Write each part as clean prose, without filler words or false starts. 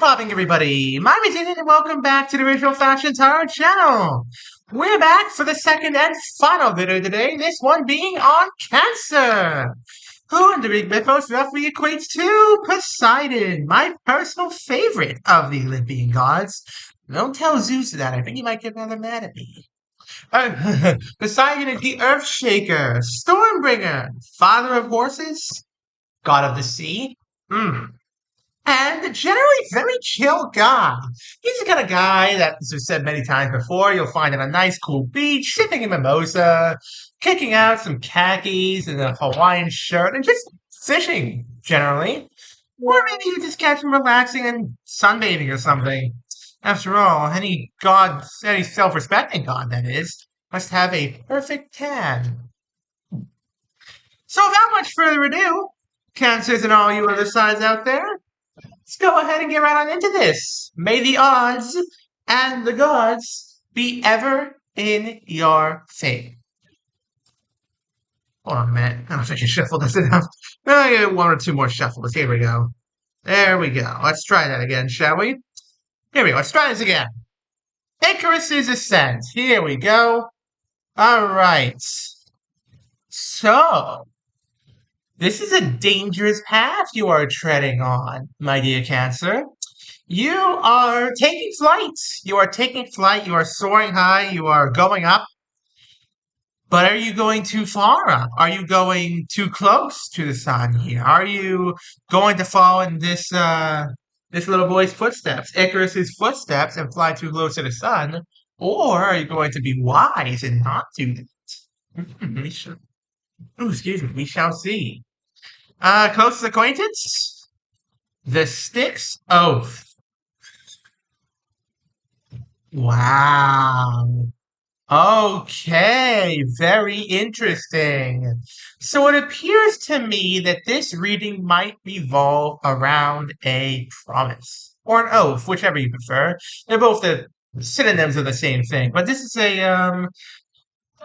popping, everybody? My name is Ethan, and welcome back to the HanOracleTarot channel. We're back for the second and final video today, this one being on Cancer, who in the Greek mythos roughly equates to Poseidon, my personal favorite of the Olympian gods. Don't tell Zeus that, I think he might get rather mad at me. Poseidon is the Earthshaker, Stormbringer, father of horses, god of the sea. And generally very chill guy. He's the kind of guy that, as I've said many times before, you'll find on a nice cool beach, sipping a mimosa, kicking out some khakis and a Hawaiian shirt, and just fishing, generally. Or maybe you just catch him relaxing and sunbathing or something. After all, any god, any self-respecting god, that is, must have a perfect tan. So without much further ado, Cancers and all you other signs out there, let's go ahead and get right on into this. May the odds and the gods be ever in your favor. Hold on a minute. I don't know if I can shuffle this enough. I get one or two more shuffles. Here we go. There we go. Let's try that again, shall we? Here we go. Let's try this again. Icarus's Ascent. Here we go. All right. So, this is a dangerous path you are treading on, my dear Cancer. You are taking flight. You are taking flight. You are soaring high. You are going up. But are you going too far up? Are you going too close to the sun here? Are you going to follow in this little boy's footsteps, Icarus's footsteps, and fly too close to the sun? Or are you going to be wise and not do that? We shall see. Closest acquaintance? The Styx Oath. Wow. Okay, very interesting. So it appears to me that this reading might revolve around a promise. Or an oath, whichever you prefer. They're both the synonyms of the same thing. But this is a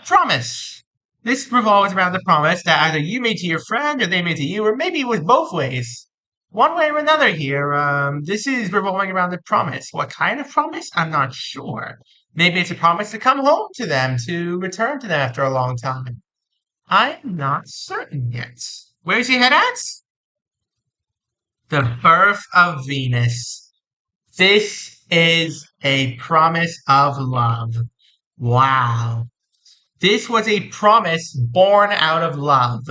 promise. This revolves around the promise that either you made to your friend or they made to you, or maybe it was both ways. One way or another here. This is revolving around the promise. What kind of promise? I'm not sure. Maybe it's a promise to come home to them, to return to them after a long time. I'm not certain yet. Where's your head at? The birth of Venus. This is a promise of love. Wow. This was a promise born out of love.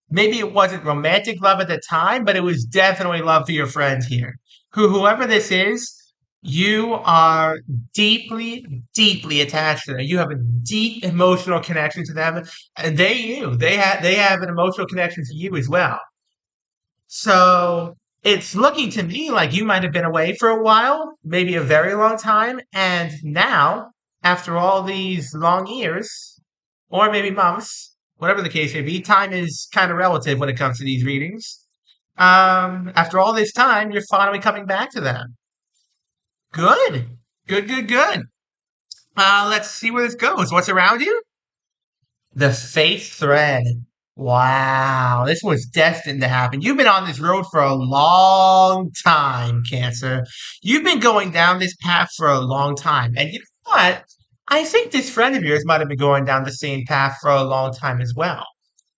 Maybe it wasn't romantic love at the time, but it was definitely love for your friend here. Whoever this is, you are deeply, deeply attached to them. You have a deep emotional connection to them, and they have an emotional connection to you as well. So it's looking to me like you might have been away for a while, maybe a very long time, and now, after all these long years, or maybe months, whatever the case may be, time is kind of relative when it comes to these readings. After all this time, you're finally coming back to them. Good. Good. Let's see where this goes. What's around you? The faith thread. Wow, this was destined to happen. You've been on this road for a long time, Cancer. You've been going down this path for a long time. And you know what? I think this friend of yours might have been going down the same path for a long time as well.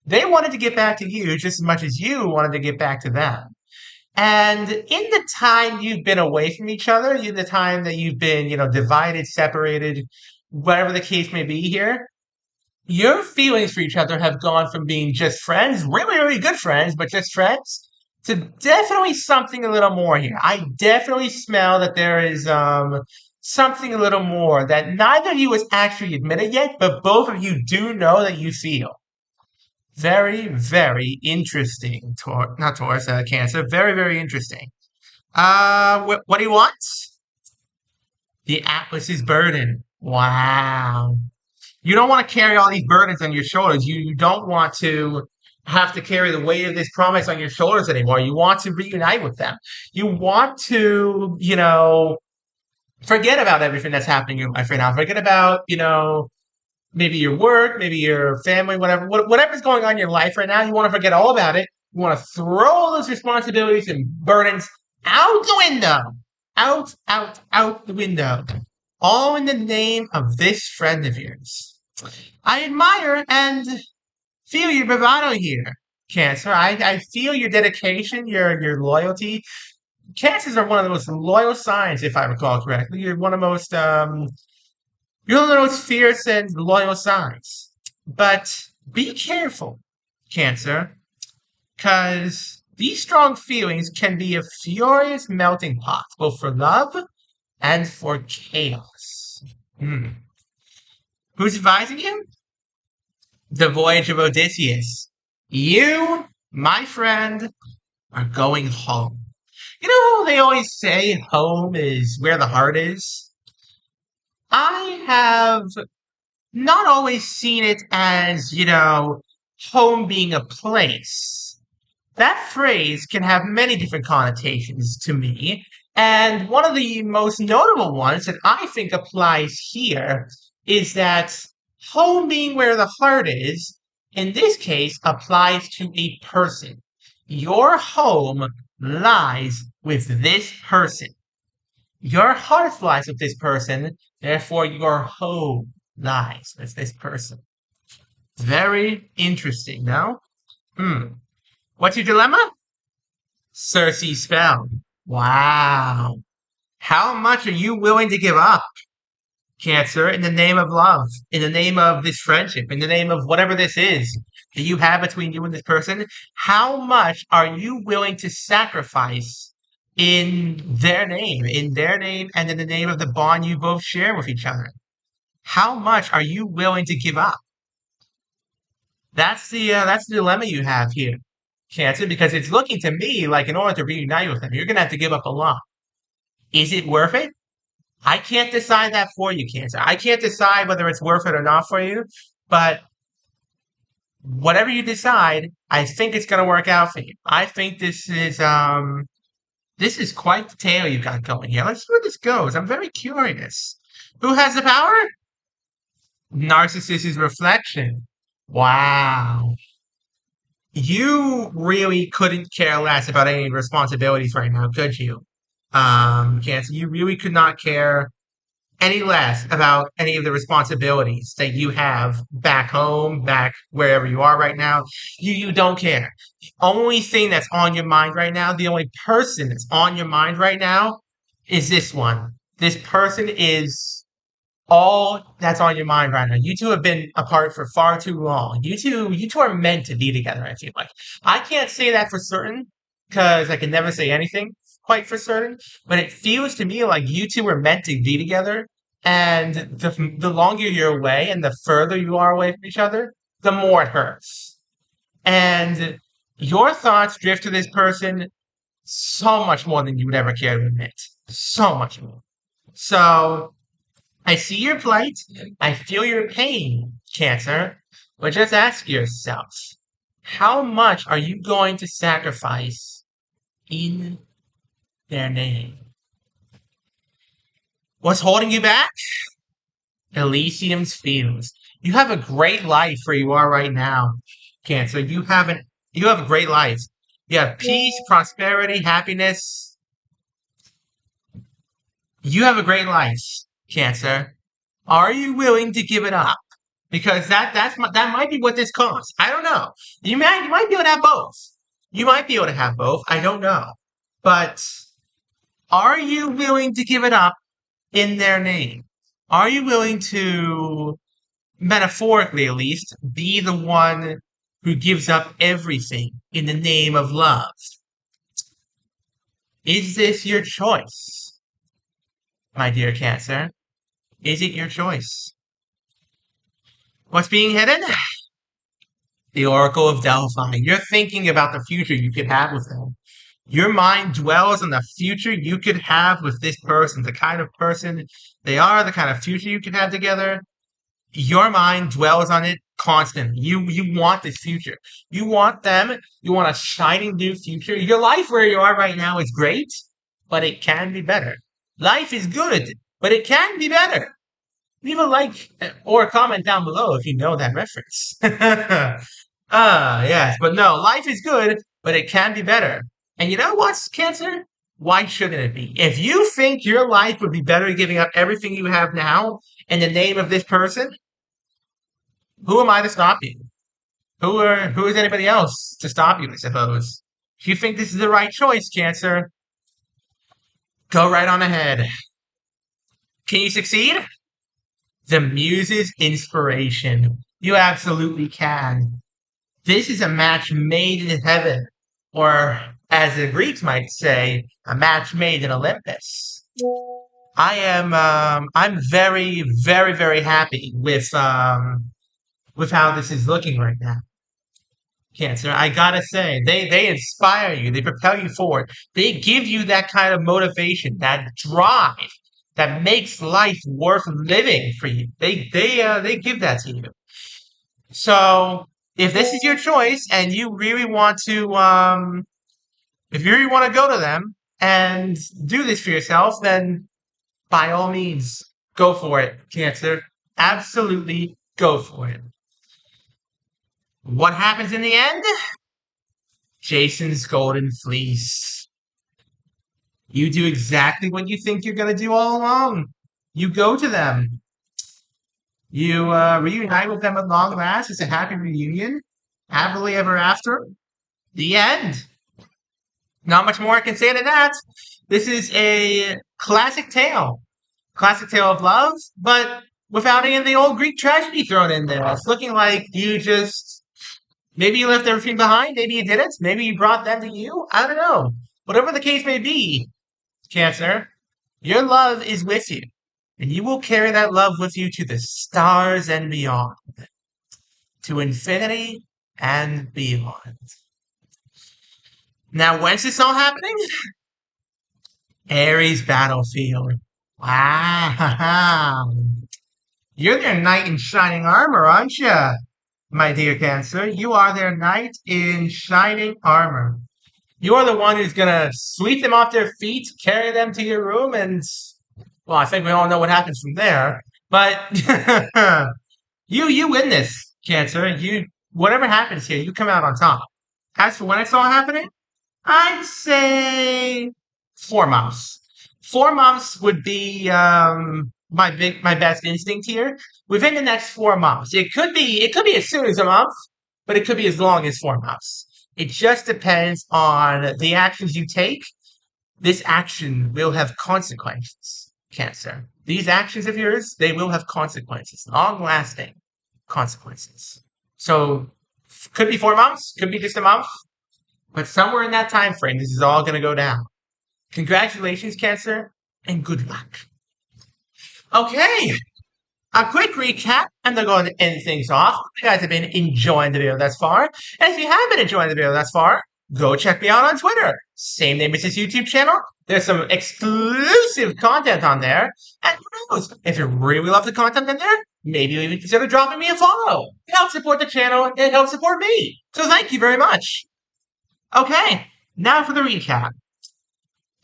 They wanted to get back to you just as much as you wanted to get back to them. And in the time you've been away from each other, in the time that you've been, divided, separated, whatever the case may be here, your feelings for each other have gone from being just friends, really, really good friends, but just friends, to definitely something a little more here. I definitely smell that there is something a little more that neither of you has actually admitted yet, but both of you do know that you feel. Very, very interesting. Not Taurus, Cancer. Very, very interesting. What do you want? The Atlas's burden. Wow. You don't want to carry all these burdens on your shoulders. You don't want to have to carry the weight of this promise on your shoulders anymore. You want to reunite with them. You want to, forget about everything that's happening in life right now. Forget about, maybe your work, maybe your family, whatever's going on in your life right now. You want to forget all about it. You want to throw all those responsibilities and burdens out the window Out, out, out the window. All in the name of this friend of yours. I admire and feel your bravado here, Cancer. I feel your dedication, your loyalty. Cancers are one of the most loyal signs, if I recall correctly. You're one of the most fierce and loyal signs. But be careful, Cancer, because these strong feelings can be a furious melting pot, both for love and for chaos. Hmm. Who's advising you? The voyage of Odysseus. You, my friend, are going home. You know, they always say home is where the heart is. I have not always seen it as, home being a place. That phrase can have many different connotations to me, and one of the most notable ones that I think applies here is that home being where the heart is, in this case, applies to a person. Your home lies with this person. Your heart lies with this person, therefore your home lies with this person. Very interesting, no? Hmm. What's your dilemma? Cersei's spell. Wow. How much are you willing to give up, Cancer, in the name of love, in the name of this friendship, in the name of whatever this is that you have between you and this person? How much are you willing to sacrifice in their name, and in the name of the bond you both share with each other? How much are you willing to give up? That's the dilemma you have here, Cancer, because it's looking to me like in order to reunite with them, you're gonna have to give up a lot. Is it worth it? I can't decide that for you, Cancer. I can't decide whether it's worth it or not for you, but whatever you decide, I think it's gonna work out for you. I think this is quite the tale you've got going here. Let's see where this goes. I'm very curious. Who has the power? Narcissist's reflection. Wow. You really couldn't care less about any responsibilities right now, could you? Cancer, you really could not care any less about any of the responsibilities that you have back home, back wherever you are right now. You don't care. The only thing that's on your mind right now, the only person that's on your mind right now is this one. This person is all that's on your mind right now. You two have been apart for far too long. You two are meant to be together, I feel like. I can't say that for certain, because I can never say anything quite for certain, but it feels to me like you two are meant to be together, and the longer you're away and the further you are away from each other, the more it hurts. And your thoughts drift to this person so much more than you would ever care to admit. So much more. So I see your plight. I feel your pain, Cancer. But just ask yourself, how much are you going to sacrifice in their name? What's holding you back? Elysium's fields. You have a great life where you are right now, Cancer. You have a great life. You have peace, prosperity, happiness. You have a great life, Cancer. Are you willing to give it up? Because that might be what this costs. I don't know. You might be able to have both. You might be able to have both. I don't know. But are you willing to give it up in their name? Are you willing to, metaphorically at least, be the one who gives up everything in the name of love? Is this your choice, my dear Cancer? Is it your choice? What's being hidden? The Oracle of Delphi. You're thinking about the future you could have with them. Your mind dwells on the future you could have with this person, the kind of person they are, the kind of future you could have together. Your mind dwells on it constantly. You want this future. You want them. You want a shining new future. Your life where you are right now is great, but it can be better. Life is good, but it can be better. Leave a like or a comment down below if you know that reference. Yes, but no, life is good, but it can be better. And you know what, Cancer? why shouldn't it be? If you think your life would be better giving up everything you have now in the name of this person, who am I to stop you? Who is anybody else to stop you, I suppose? If you think this is the right choice, Cancer, go right on ahead. Can you succeed? The Muse's inspiration. You absolutely can. This is a match made in heaven, or as the Greeks might say, a match made in Olympus. I'm very, very, very happy with how this is looking right now. Cancer, I gotta say, they inspire you, they propel you forward, they give you that kind of motivation, that drive that makes life worth living for you. They give that to you. So if this is your choice and you really want to if you really want to go to them and do this for yourself, then by all means, go for it, Cancer. Absolutely go for it. What happens in the end? Jason's Golden Fleece. You do exactly what you think you're going to do all along. You go to them. You reunite with them at long last. It's a happy reunion. Happily ever after. The end. Not much more I can say than that. This is a classic tale. Classic tale of love, but without any of the old Greek tragedy thrown in there. It's looking like you just, maybe you left everything behind, maybe you didn't, maybe you brought them to you. I don't know. Whatever the case may be, Cancer, your love is with you, and you will carry that love with you to the stars and beyond, to infinity and beyond. Now, when's this all happening? Aries battlefield. Wow. You're their knight in shining armor, aren't you, my dear Cancer? You are their knight in shining armor. You're the one who's gonna sweep them off their feet, carry them to your room, and well, I think we all know what happens from there. But you win this, Cancer. You whatever happens here, you come out on top. As for when it's all happening, I'd say 4 months. 4 months would be my best instinct here. Within the next 4 months, it could be as soon as a month, but it could be as long as 4 months. It just depends on the actions you take. This action will have consequences, Cancer. These actions of yours, they will have consequences, long-lasting consequences. So, could be 4 months, could be just a month, but somewhere in that time frame, this is all going to go down. Congratulations, Cancer, and good luck. Okay, a quick recap, and they're going to end things off. You guys have been enjoying the video thus far. And if you have been enjoying the video thus far, go check me out on Twitter. Same name as this YouTube channel. There's some exclusive content on there. And who knows, if you really love the content in there, maybe you'll even consider dropping me a follow. It helps support the channel, and it helps support me. So thank you very much. Okay, now for the recap.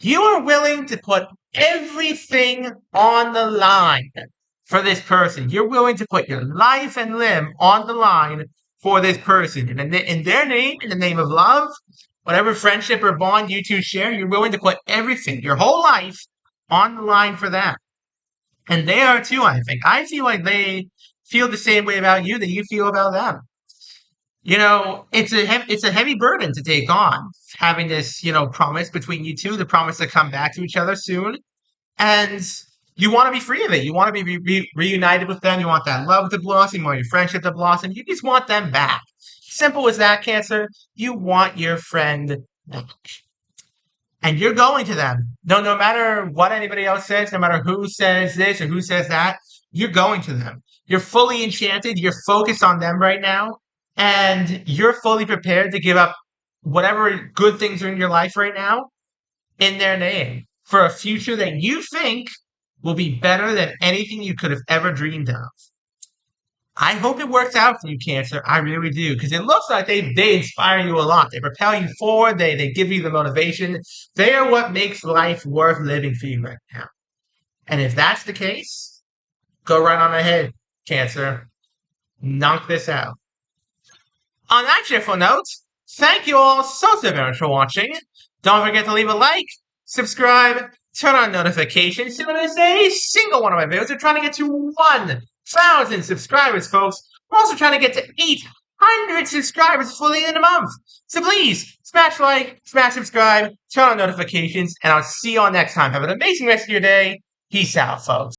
You are willing to put everything on the line for this person. You're willing to put your life and limb on the line for this person. In their name, in the name of love, whatever friendship or bond you two share, you're willing to put everything, your whole life, on the line for them. And they are too, I think. I feel like they feel the same way about you that you feel about them. You know, it's a heavy burden to take on, having this, promise between you two, the promise to come back to each other soon. And you want to be free of it. You want to be reunited with them. You want that love to blossom. You want your friendship to blossom. You just want them back. Simple as that, Cancer. You want your friend back. And you're going to them. No matter what anybody else says, no matter who says this or who says that, you're going to them. You're fully enchanted. You're focused on them right now. And you're fully prepared to give up whatever good things are in your life right now in their name for a future that you think will be better than anything you could have ever dreamed of. I hope it works out for you, Cancer. I really do, because it looks like they inspire you a lot. They propel you forward. They give you the motivation. They are what makes life worth living for you right now. And if that's the case, go right on ahead, Cancer. Knock this out. On that cheerful note, thank you all so very much for watching. Don't forget to leave a like, subscribe, turn on notifications so you don't miss a single one of my videos. We're trying to get to 1,000 subscribers, folks. We're also trying to get to 800 subscribers before the end of the month. So please, smash like, smash subscribe, turn on notifications, and I'll see you all next time. Have an amazing rest of your day. Peace out, folks.